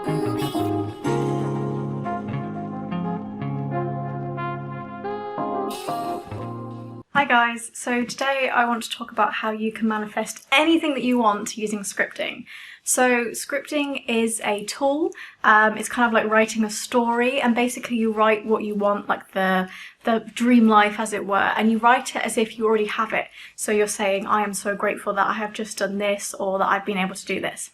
Hi guys, so today I want to talk about how you can manifest anything that you want using scripting. So scripting is a tool, it's kind of like writing a story, and basically you write what you want, like the dream life as it were, and you write it as if you already have it. So you're saying, I am so grateful that I have just done this, or that I've been able to do this.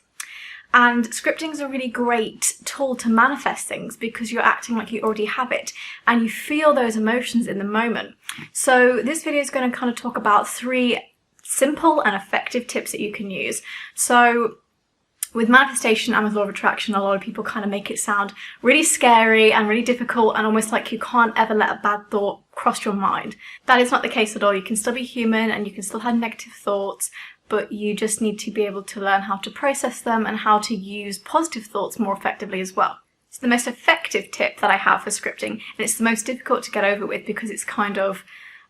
And scripting is a really great tool to manifest things because you're acting like you already have it and you feel those emotions in the moment. So this video is going to kind of talk about 3 simple and effective tips that you can use. So with manifestation and with law of attraction, a lot of people kind of make it sound really scary and really difficult and almost like you can't ever let a bad thought cross your mind. That is not the case at all. You can still be human and you can still have negative thoughts, but you just need to be able to learn how to process them and how to use positive thoughts more effectively as well. It's the most effective tip that I have for scripting, and it's the most difficult to get over with because it's kind of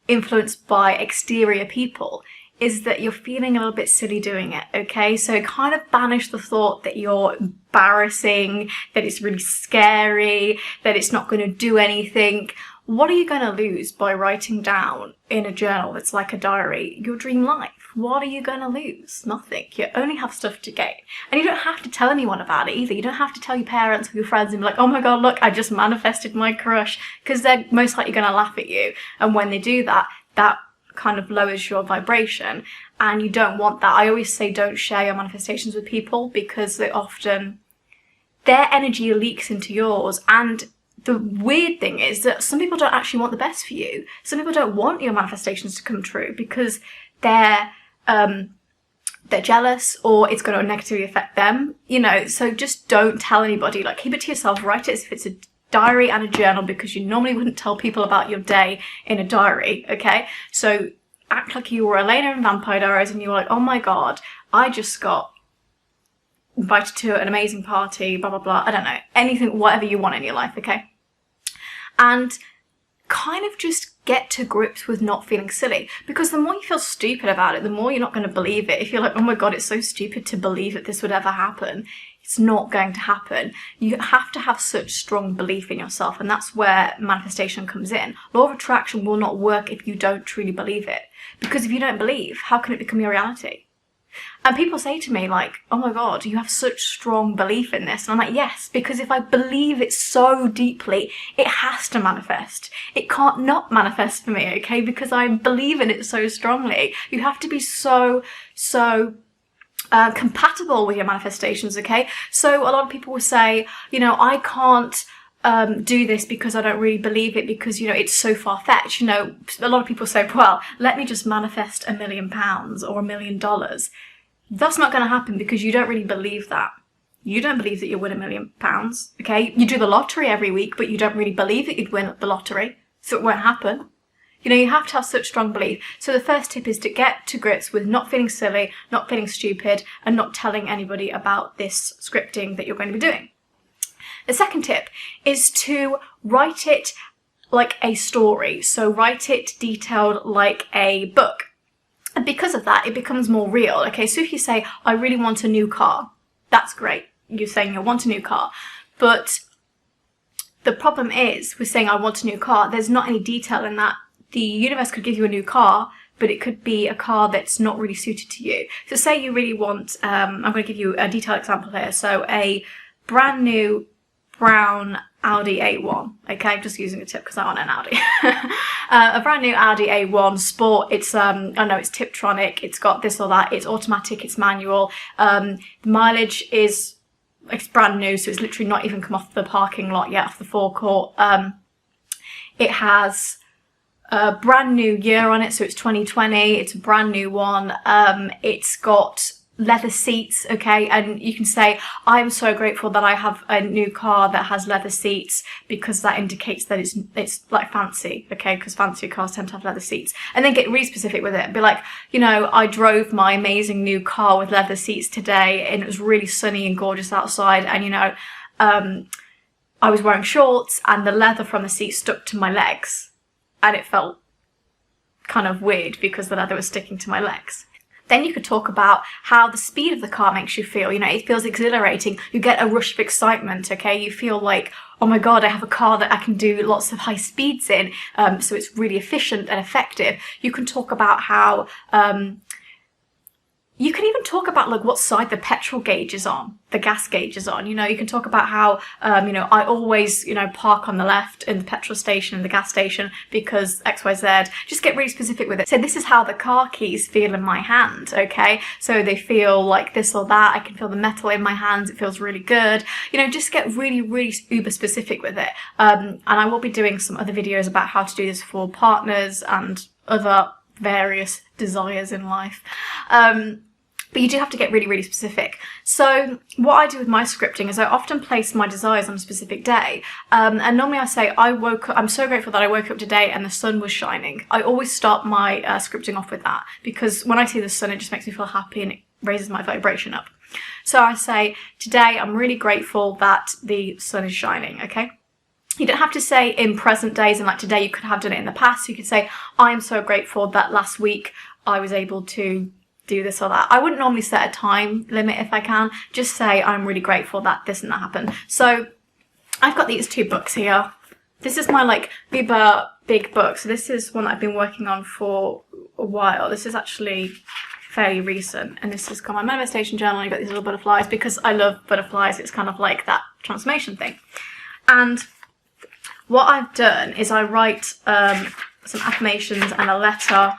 influenced by exterior people, is that you're feeling a little bit silly doing it, okay? So kind of banish the thought that you're embarrassing, that it's really scary, that it's not going to do anything. What are you going to lose by writing down in a journal that's like a diary your dream life? What are you going to lose? Nothing. You only have stuff to gain. And you don't have to tell anyone about it either. You don't have to tell your parents or your friends and be like, oh my god, look, I just manifested my crush, because they're most likely going to laugh at you. And when they do that, that kind of lowers your vibration, and you don't want that. I always say don't share your manifestations with people because they often, their energy leaks into yours. And the weird thing is that some people don't actually want the best for you. Some people don't want your manifestations to come true because they're jealous, or it's going to negatively affect them, you know. So just don't tell anybody. Like, keep it to yourself. Write it as if it's a diary and a journal, because you normally wouldn't tell people about your day in a diary, okay? So act like you were Elena in Vampire Diaries and you were like, oh my god, I just got invited to an amazing party, blah blah blah, I don't know, anything, whatever you want in your life, okay? And kind of just get to grips with not feeling silly, because the more you feel stupid about it, the more you're not going to believe it. If you're like, oh my god, it's so stupid to believe that this would ever happen, it's not going to happen. You have to have such strong belief in yourself, and that's where manifestation comes in. Law of attraction will not work if you don't truly believe it, because if you don't believe, how can it become your reality? And people say to me like, oh my god, you have such strong belief in this. And I'm like, yes, because if I believe it so deeply, it has to manifest. It can't not manifest for me, okay? Because I believe in it so strongly. You have to be so compatible with your manifestations, okay? So a lot of people will say, you know, I can't do this because I don't really believe it, because, you know, it's so far-fetched. You know, a lot of people say, well, let me just manifest £1 million or $1 million. That's not going to happen because you don't really believe that. You don't believe that you'll win £1 million, okay? You do the lottery every week, but you don't really believe that you'd win the lottery, so it won't happen. You know, you have to have such strong belief. So the first tip is to get to grips with not feeling silly, not feeling stupid, and not telling anybody about this scripting that you're going to be doing. The second tip is to write it like a story. So write it detailed like a book. And because of that, it becomes more real. Okay, so if you say, I really want a new car, that's great. You're saying you want a new car. But the problem is with saying I want a new car, there's not any detail in that. The universe could give you a new car, but it could be a car that's not really suited to you. So say you really want, I'm going to give you a detailed example here. So a brand new brown Audi A1, okay, I'm just using a tip because I want an Audi. A brand new Audi A1 Sport, it's, I know it's Tiptronic, it's got this or that, it's automatic, it's manual, the mileage is, it's brand new, so it's literally not even come off the parking lot yet, off the forecourt. It has a brand new year on it, so it's 2020, it's a brand new one, it's got leather seats, okay, and you can say, I'm so grateful that I have a new car that has leather seats, because that indicates that it's like fancy, okay, because fancier cars tend to have leather seats. And then get really specific with it, be like, you know, I drove my amazing new car with leather seats today and it was really sunny and gorgeous outside, and you know, I was wearing shorts and the leather from the seat stuck to my legs and it felt kind of weird because the leather was sticking to my legs. Then you could talk about how the speed of the car makes you feel. You know, it feels exhilarating. You get a rush of excitement, okay? You feel like, oh my God, I have a car that I can do lots of high speeds in. So it's really efficient and effective. You can talk about how, you can even talk about like what side the petrol gauge is on, the gas gauge is on. You know, you can talk about how, you know, I always, you know, park on the left in the petrol station, in the gas station, because XYZ. Just get really specific with it. So this is how the car keys feel in my hand, okay? So they feel like this or that. I can feel the metal in my hands. It feels really good. You know, just get really, really uber specific with it. And I will be doing some other videos about how to do this for partners and other various desires in life. But you do have to get really, really specific. So what I do with my scripting is I often place my desires on a specific day. And normally I say, I'm so grateful that I woke up today and the sun was shining. I always start my scripting off with that, because when I see the sun, it just makes me feel happy and it raises my vibration up. So I say, today I'm really grateful that the sun is shining, okay? You don't have to say in present days, and like today you could have done it in the past. You could say, I am so grateful that last week I was able to do this or that. I wouldn't normally set a time limit if I can. Just say, I'm really grateful that this and that happened. So I've got these 2 books here. This is my like Biba big book. So this is one that I've been working on for a while. This is actually fairly recent. And this has got my manifestation journal. I've got these little butterflies because I love butterflies. It's kind of like that transformation thing. And what I've done is I write some affirmations and a letter.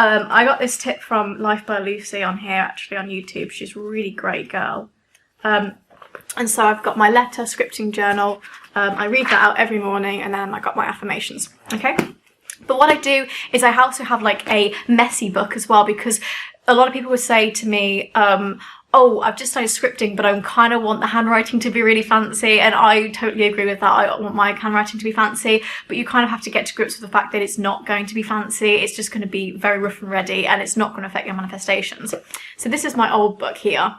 I got this tip from LifebyLucie on here, actually on YouTube. She's a really great girl. And so I've got my letter scripting journal. I read that out every morning, and then I got my affirmations, okay? But what I do is I also have like a messy book as well, because a lot of people would say to me, oh, I've just started scripting, but I kind of want the handwriting to be really fancy. And I totally agree with that. I want my handwriting to be fancy, but you kind of have to get to grips with the fact that it's not going to be fancy. It's just going to be very rough and ready, and it's not going to affect your manifestations. So this is my old book here.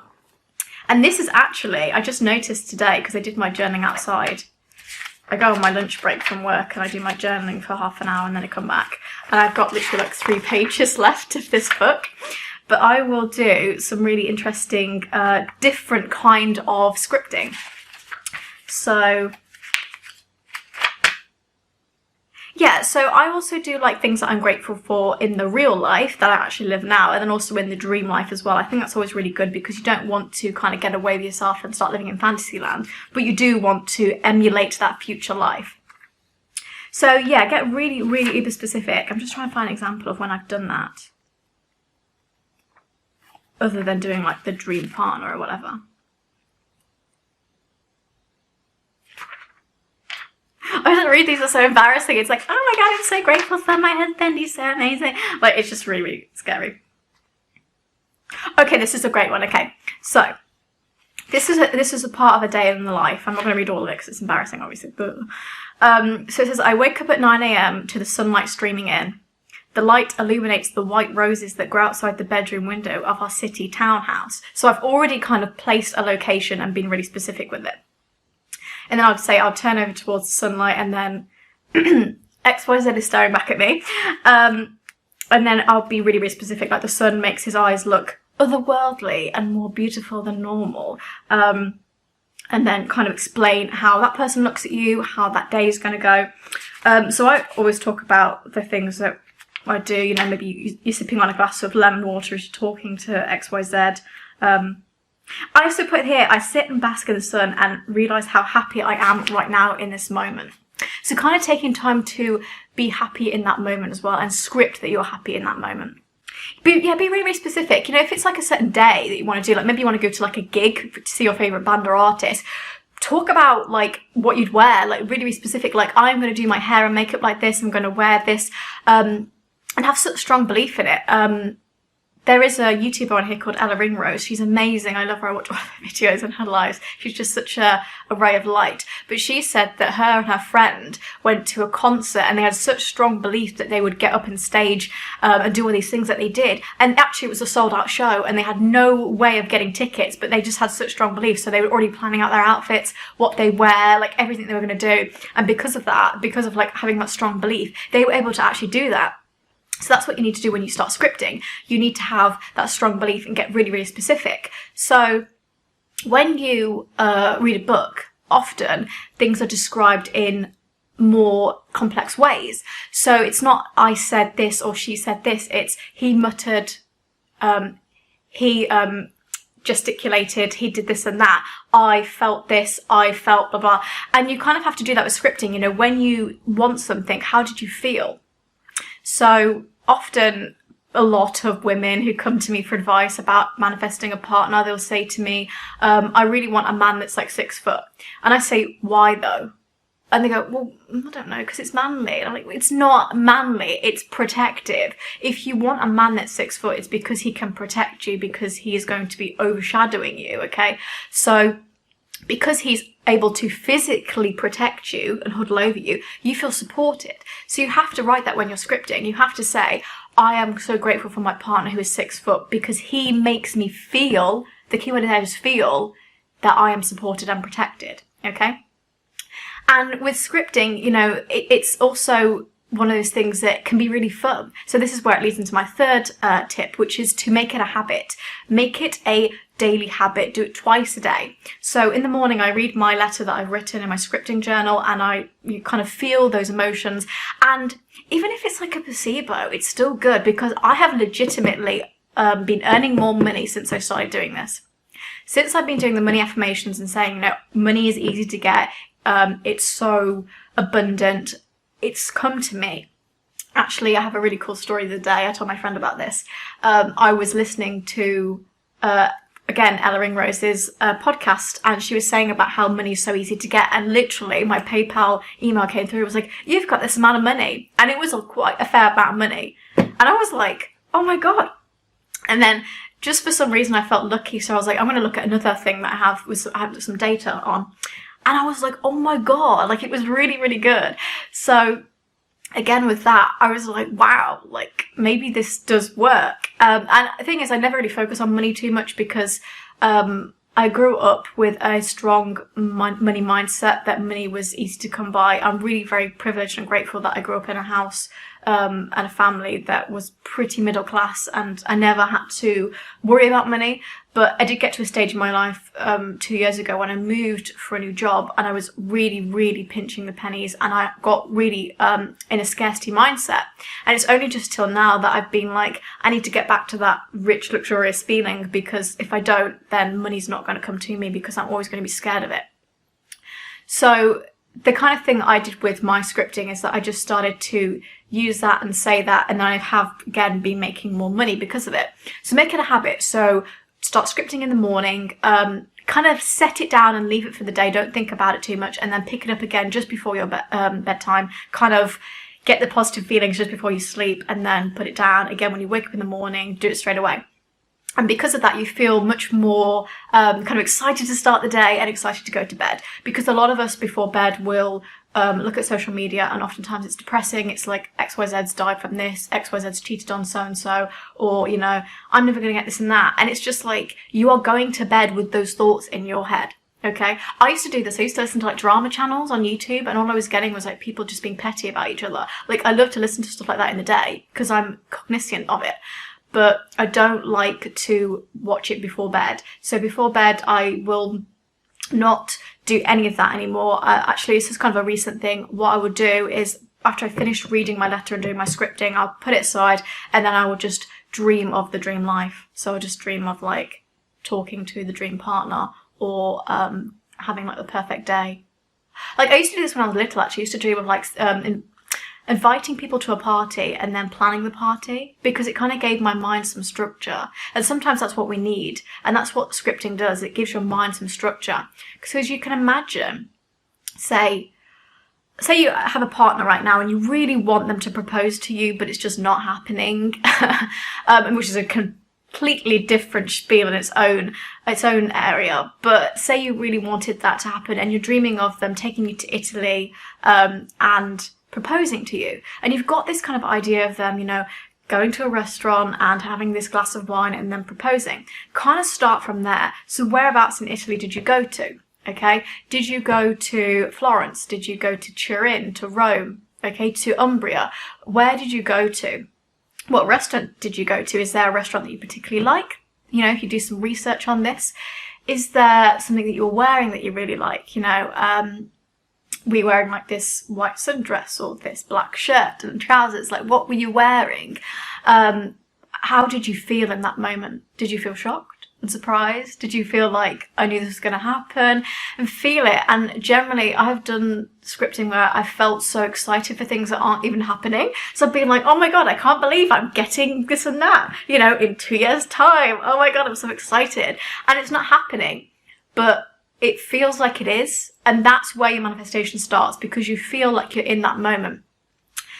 And this is actually, I just noticed today, because I did my journaling outside. I go on my lunch break from work and I do my journaling for half an hour and then I come back. And I've got literally like 3 pages left of this book. But I will do some really interesting, different kind of scripting. So, yeah, so I also do like things that I'm grateful for in the real life that I actually live now, and then also in the dream life as well. I think that's always really good, because you don't want to kind of get away with yourself and start living in fantasy land, but you do want to emulate that future life. So yeah, get really, really uber specific. I'm just trying to find an example of when I've done that, other than doing like the dream partner or whatever. I just read these, are so embarrassing. It's like, oh my God, I'm so grateful for my husband, he's so amazing. Like, it's just really, really scary. Okay, this is a great one. Okay, so this is a part of a day in the life. I'm not going to read all of it because it's embarrassing, obviously. But, so it says, I wake up at 9 a.m. to the sunlight streaming in. The light illuminates the white roses that grow outside the bedroom window of our city townhouse. So I've already kind of placed a location and been really specific with it. And then I'd say I'll turn over towards the sunlight, and then XYZ is staring back at me. And then I'll be really, really specific, like the sun makes his eyes look otherworldly and more beautiful than normal. And then kind of explain how that person looks at you, how that day is going to go. So I always talk about the things that I do, you know, maybe you're sipping on a glass of lemon water as you're talking to XYZ. I also put here, I sit and bask in the sun and realise how happy I am right now in this moment. So kind of taking time to be happy in that moment as well, and script that you're happy in that moment. Be really, really specific. You know, if it's like a certain day that you want to do, like maybe you want to go to like a gig to see your favourite band or artist, talk about like what you'd wear, like really, really specific, like I'm going to do my hair and makeup like this, I'm going to wear this, and have such strong belief in it. There is a YouTuber on here called Ringrose. She's amazing. I love her. I watch all her videos and her lives. She's just such a ray of light. But she said that her and her friend went to a concert and they had such strong belief that they would get up on stage and do all these things that they did. And actually it was a sold out show and they had no way of getting tickets, but they just had such strong belief. So they were already planning out their outfits, what they wear, like everything they were going to do. And because of that, because of like having that strong belief, they were able to actually do that. So that's what you need to do when you start scripting. You need to have that strong belief and get really, really specific. So when you read a book, often things are described in more complex ways. So it's not I said this or she said this, it's he muttered, he gesticulated, he did this and that, I felt this, I felt blah blah. And you kind of have to do that with scripting. You know, when you want something, how did you feel? So often a lot of women who come to me for advice about manifesting a partner, they'll say to me, I really want a man that's like 6 foot. And I say, why though? And they go, well, I don't know, because it's manly. And I'm like, it's not manly, it's protective. If you want a man that's 6 foot, it's because he can protect you, because he is going to be overshadowing you, okay? So because he's able to physically protect you and huddle over you, you feel supported. So you have to write that when you're scripting. You have to say, I am so grateful for my partner who is 6 foot because he makes me feel, the keyword there is feel, that I am supported and protected, okay? And with scripting, you know, it's also one of those things that can be really fun. So this is where it leads into my third tip, which is to make it a habit. Make it a daily habit. Do it twice a day. So in the morning, I read my letter that I've written in my scripting journal, and you kind of feel those emotions. And even if it's like a placebo, it's still good, because I have legitimately been earning more money since I started doing this. Since I've been doing the money affirmations and saying, you know, money is easy to get, it's so abundant, it's come to me. Actually, I have a really cool story the other day. I told my friend about this. I was listening to, again, Ella Ringrose's podcast, and she was saying about how money is so easy to get. And literally, my PayPal email came through. It was like, you've got this amount of money. And it was quite a fair amount of money. And I was like, oh my God. And then just for some reason, I felt lucky. So I was like, I'm going to look at another thing that I have some data on. And I was like, oh my God, like it was really, really good. So again, with that, I was like, wow, like maybe this does work. And the thing is, I never really focus on money too much, because I grew up with a strong money mindset, that money was easy to come by. I'm really very privileged and grateful that I grew up in a house and a family that was pretty middle class, and I never had to worry about money. But I did get to a stage in my life 2 years ago when I moved for a new job, and I was really, really pinching the pennies, and I got really in a scarcity mindset. And it's only just till now that I've been like, I need to get back to that rich, luxurious feeling, because if I don't, then money's not going to come to me, because I'm always going to be scared of it. So the kind of thing that I did with my scripting is that I just started to use that and say that, and then I have again been making more money because of it. So make it a habit. So start scripting in the morning, kind of set it down and leave it for the day. Don't think about it too much, and then pick it up again just before your bedtime. Kind of get the positive feelings just before you sleep, and then put it down again when you wake up in the morning. Do it straight away. And because of that, you feel much more kind of excited to start the day and excited to go to bed. Because a lot of us before bed will look at social media, and oftentimes it's depressing. It's like XYZ's died from this, XYZ's cheated on so-and-so, or, you know, I'm never going to get this and that. And it's just like, you are going to bed with those thoughts in your head. Okay. I used to do this. I used to listen to like drama channels on YouTube, and all I was getting was like people just being petty about each other. Like, I love to listen to stuff like that in the day because I'm cognizant of it. But I don't like to watch it before bed. So before bed, I will not do any of that anymore. Actually, this is kind of a recent thing. What I would do is, after I finish reading my letter and doing my scripting, I'll put it aside, and then I will just dream of the dream life. So I'll just dream of like talking to the dream partner, or having like the perfect day. Like, I used to do this when I was little, actually. I used to dream of like inviting people to a party and then planning the party, because it kind of gave my mind some structure. And sometimes that's what we need. And that's what scripting does. It gives your mind some structure. Because as you can imagine, say you have a partner right now and you really want them to propose to you, but it's just not happening, which is a completely different spiel in its own area. But say you really wanted that to happen, and you're dreaming of them taking you to Italy and proposing to you, and you've got this kind of idea of them, you know, going to a restaurant and having this glass of wine and then proposing. Kind of start from there. So whereabouts in Italy did you go to? Okay, did you go to Florence? Did you go to Turin, to Rome? Okay, to Umbria? Where did you go to? What restaurant did you go to? Is there a restaurant that you particularly like? You know, if you do some research on this, is there something that you're wearing that you really like? You know, were you wearing like this white sundress or this black shirt and trousers? Like, what were you wearing? How did you feel in that moment? Did you feel shocked and surprised? Did you feel like, I knew this was going to happen, and feel it? And generally, I've done scripting where I felt so excited for things that aren't even happening. So I've been like, oh my God, I can't believe I'm getting this and that, you know, in 2 years' time. Oh my God, I'm so excited. And it's not happening, but it feels like it is. And that's where your manifestation starts, because you feel like you're in that moment.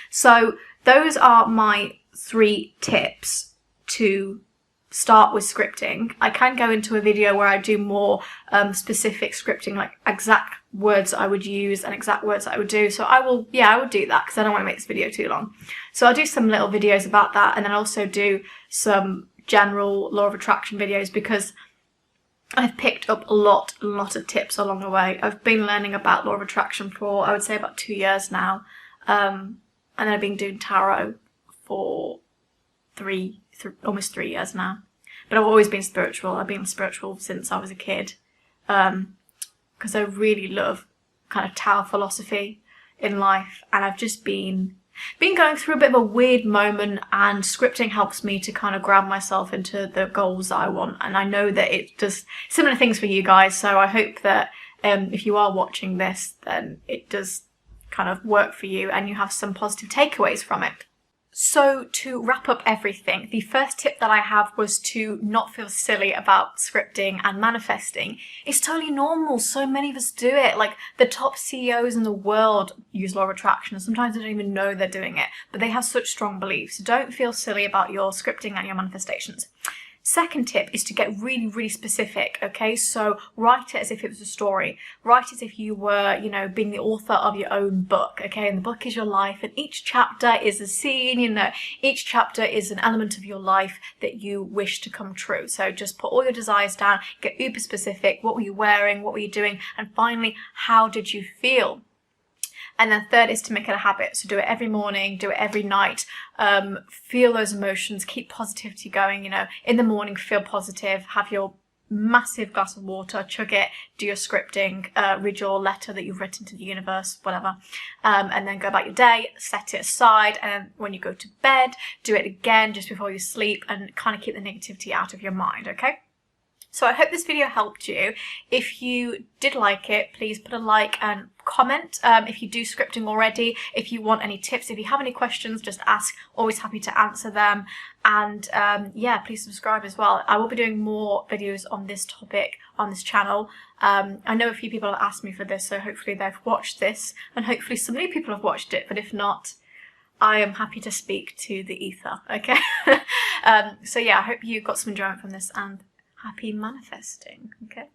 So those are my 3 tips to start with scripting. I can go into a video where I do more specific scripting, like exact words I would use and exact words that I would do. So I will do that, because I don't want to make this video too long. So I'll do some little videos about that, and then also do some general law of attraction videos, because I've picked up a lot of tips along the way. I've been learning about law of attraction for, I would say, about 2 years now. And then I've been doing tarot for almost 3 years now. But I've always been spiritual. I've been spiritual since I was a kid, because I really love kind of Tao philosophy in life. And I've just been going through a bit of a weird moment, and scripting helps me to kind of ground myself into the goals that I want. And I know that it does similar things for you guys. So I hope that if you are watching this, then it does kind of work for you and you have some positive takeaways from it. So to wrap up everything, the first tip that I have was to not feel silly about scripting and manifesting. It's totally normal. So many of us do it. Like, the top CEOs in the world use law of attraction, and sometimes they don't even know they're doing it, but they have such strong beliefs. So don't feel silly about your scripting and your manifestations. Second tip is to get really specific, okay? So write it as if it was a story. Write it as if you were, you know, being the author of your own book, okay? And the book is your life, and each chapter is a scene, you know, each chapter is an element of your life that you wish to come true. So just put all your desires down, get uber specific. What were you wearing? What were you doing? And finally, how did you feel? And then third is to make it a habit. So do it every morning, do it every night. Feel those emotions, keep positivity going. You know, in the morning, feel positive, have your massive glass of water, chug it, do your scripting, read your letter that you've written to the universe, whatever. And then go about your day, set it aside. And when you go to bed, do it again just before you sleep, and kind of keep the negativity out of your mind, okay? So I hope this video helped you. If you did like it, please put a like and comment. If you do scripting already, if you want any tips, if you have any questions, just ask. Always happy to answer them. And yeah, please subscribe as well. I will be doing more videos on this topic on this channel. I know a few people have asked me for this, so hopefully they've watched this, and hopefully some new people have watched it, but if not, I am happy to speak to the ether, okay? So yeah, I hope you got some enjoyment from this, and happy manifesting, okay?